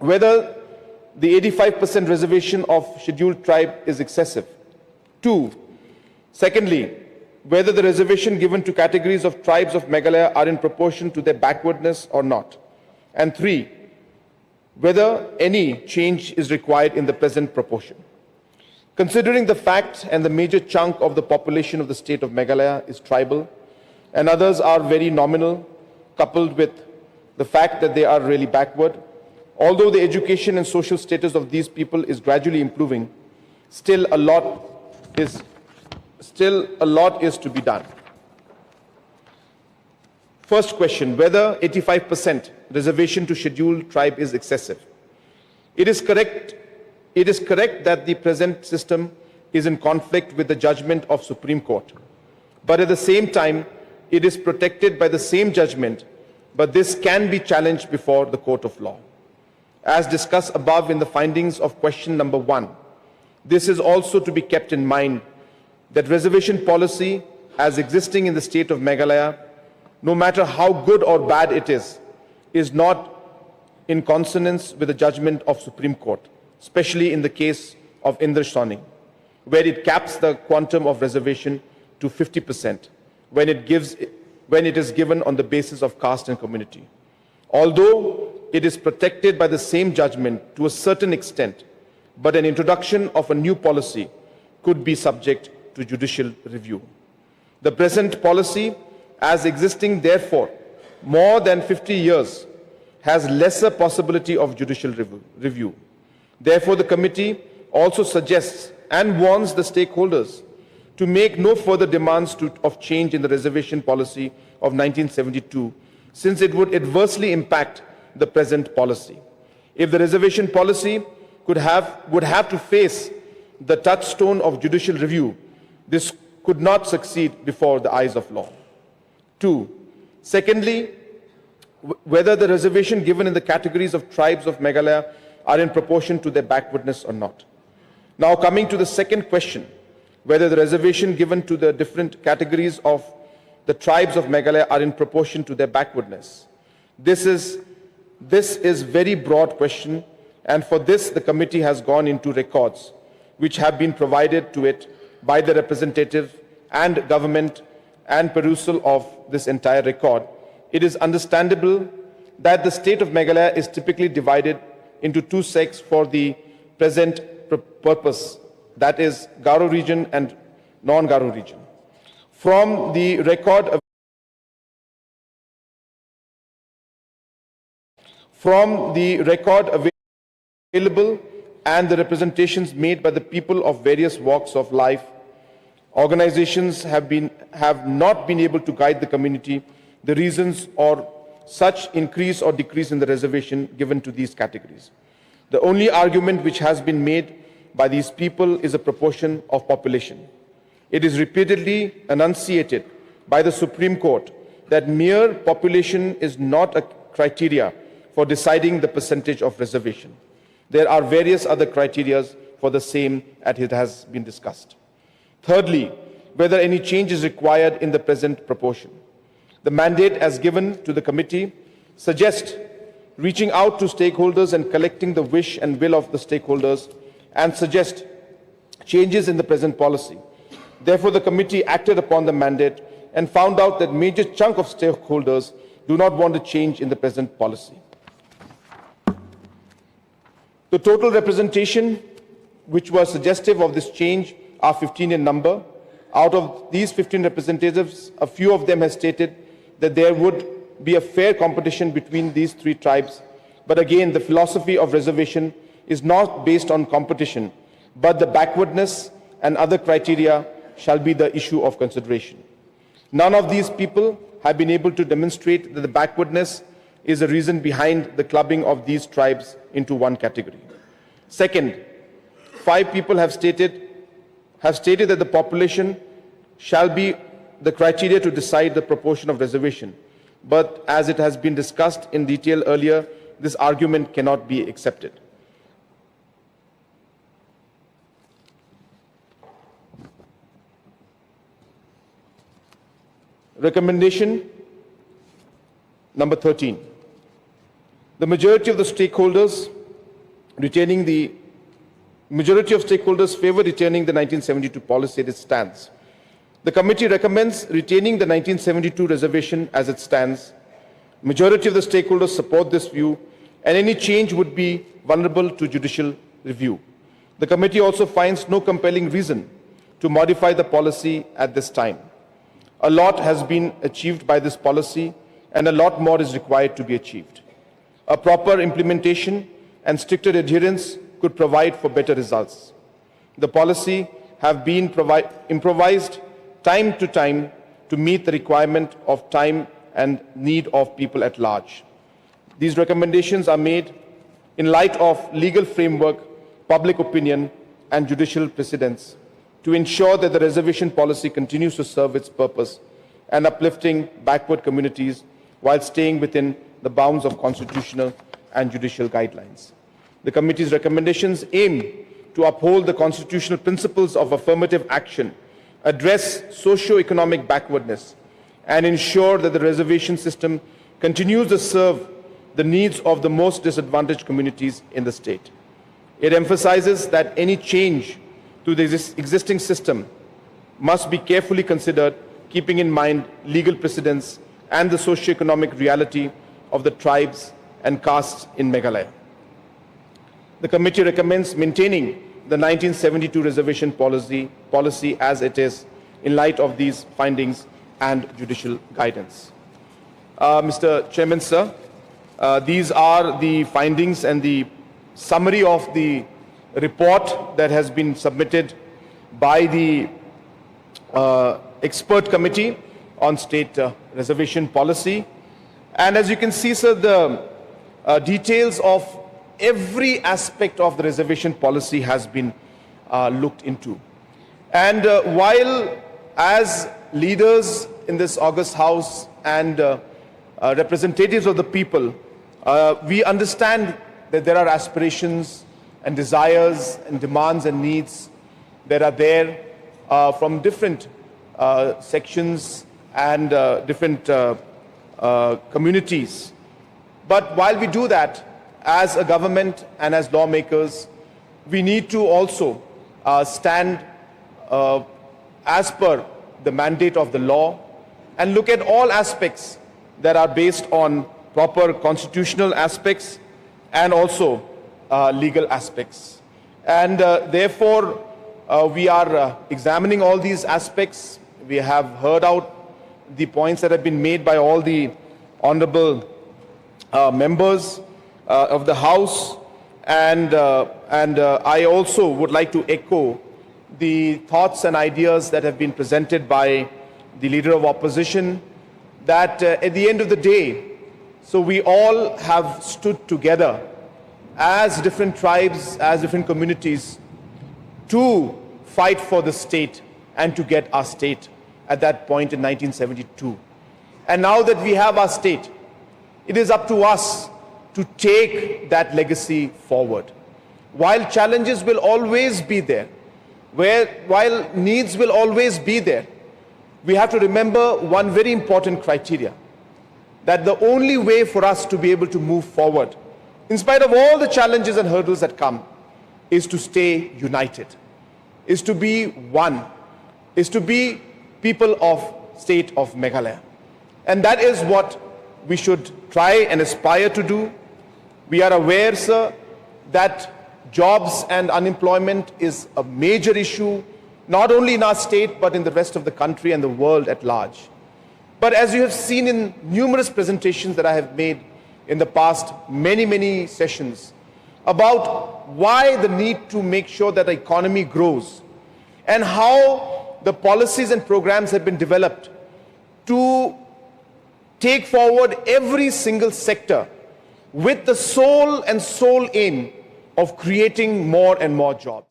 whether the 85% reservation of scheduled tribe is excessive. Secondly, whether the reservation given to categories of tribes of Meghalaya are in proportion to their backwardness or not. And 3, whether any change is required in the present proportion. Considering the fact and the major chunk of the population of the state of Meghalaya is tribal and others are very nominal, coupled with the fact that they are really backward, although the education and social status of these people is gradually improving, still a lot is to be done. First question, whether 85% reservation to scheduled tribe is excessive. It is correct that the present system is in conflict with the judgment of Supreme Court, but at the same time, it is protected by the same judgment, but this can be challenged before the court of law. As discussed above in the findings of question number 1, this is also to be kept in mind that reservation policy as existing in the state of Meghalaya, no matter how good or bad it is not in consonance with the judgment of Supreme Court, especially in the case of Indra Sawhney, where it caps the quantum of reservation to 50% when it is given on the basis of caste and community. Although it is protected by the same judgment to a certain extent, but an introduction of a new policy could be subject to judicial review. The present policy, as existing therefore more than 50 years, has lesser possibility of judicial review. Therefore, the committee also suggests and warns the stakeholders to make no further demands of change in the reservation policy of 1972, since it would adversely impact the present policy. If the reservation policy would have to face the touchstone of judicial review, this could not succeed before the eyes of law. Secondly, whether the reservation given in the categories of tribes of Meghalaya are in proportion to their backwardness or not. Now coming to the second question, whether the reservation given to the different categories of the tribes of Meghalaya are in proportion to their backwardness. This is very broad question, and for this the committee has gone into records which have been provided to it by the representative and government, and perusal of this entire record. It is understandable that the state of Meghalaya is typically divided into two sects for the present purpose, that is Garo region and non-Garo region. From the record available and the representations made by the people of various walks of life, organizations have not been able to guide the community the reasons or such increase or decrease in the reservation given to these categories. The only argument which has been made by these people is a proportion of population. It is repeatedly enunciated by the Supreme Court that mere population is not a criteria for deciding the percentage of reservation. There are various other criteria for the same, as it has been discussed. Thirdly, whether any change is required in the present proportion. The mandate as given to the committee suggests reaching out to stakeholders and collecting the wish and will of the stakeholders, and suggest changes in the present policy. Therefore, the committee acted upon the mandate and found out that major chunk of stakeholders do not want a change in the present policy. The total representation which was suggestive of this change are 15 in number. Out of these 15 representatives, a few of them have stated that there would be a fair competition between these three tribes. But again, the philosophy of reservation is not based on competition, but the backwardness and other criteria shall be the issue of consideration. None of these people have been able to demonstrate that the backwardness is a reason behind the clubbing of these tribes into one category. Second, 5 people have stated that the population shall be the criteria to decide the proportion of reservation. But as it has been discussed in detail earlier, this argument cannot be accepted. Recommendation number 13. The majority of the stakeholders retaining the majority of stakeholders favor retaining the 1972 policy as it stands. The committee recommends retaining the 1972 reservation as it stands. Majority of the stakeholders support this view, and any change would be vulnerable to judicial review. The committee also finds no compelling reason to modify the policy at this time. A lot has been achieved by this policy, and a lot more is required to be achieved. A proper implementation and stricter adherence could provide for better results. The policy have been improvised time to time to meet the requirement of time and need of people at large. These recommendations are made in light of legal framework, public opinion, and judicial precedents to ensure that the reservation policy continues to serve its purpose and uplifting backward communities while staying within the bounds of constitutional and judicial guidelines. The committee's recommendations aim to uphold the constitutional principles of affirmative action, address socio-economic backwardness, and ensure that the reservation system continues to serve the needs of the most disadvantaged communities in the state. It emphasizes that any change to the existing system must be carefully considered, keeping in mind legal precedents and the socio-economic reality of the tribes and castes in Meghalaya. The committee recommends maintaining the 1972 reservation policy as it is in light of these findings and judicial guidance. Mr. Chairman, sir, these are the findings and the summary of the report that has been submitted by the expert committee on state reservation policy. And as you can see, sir, the details of every aspect of the reservation policy has been looked into. And while as leaders in this august house and representatives of the people, we understand that there are aspirations and desires and demands and needs that are there from different sections and different communities. But while we do that, as a government and as lawmakers, we need to also stand as per the mandate of the law and look at all aspects that are based on proper constitutional aspects and also legal aspects. And therefore, we are examining all these aspects. We have heard out the points that have been made by all the honorable members of the House, and I also would like to echo the thoughts and ideas that have been presented by the Leader of Opposition, that at the end of the day, so we all have stood together as different tribes, as different communities, to fight for the state and to get our state at that point in 1972. And now that we have our state, it is up to us to take that legacy forward. While challenges will always be there, while needs will always be there, we have to remember one very important criteria, that the only way for us to be able to move forward, in spite of all the challenges and hurdles that come, is to stay united, is to be one, is to be people of state of Meghalaya. And that is what we should try and aspire to do. We are aware, sir, that jobs and unemployment is a major issue, not only in our state, but in the rest of the country and the world at large. But as you have seen in numerous presentations that I have made in the past many sessions about why the need to make sure that the economy grows and how the policies and programs have been developed to take forward every single sector with the sole aim of creating more and more jobs.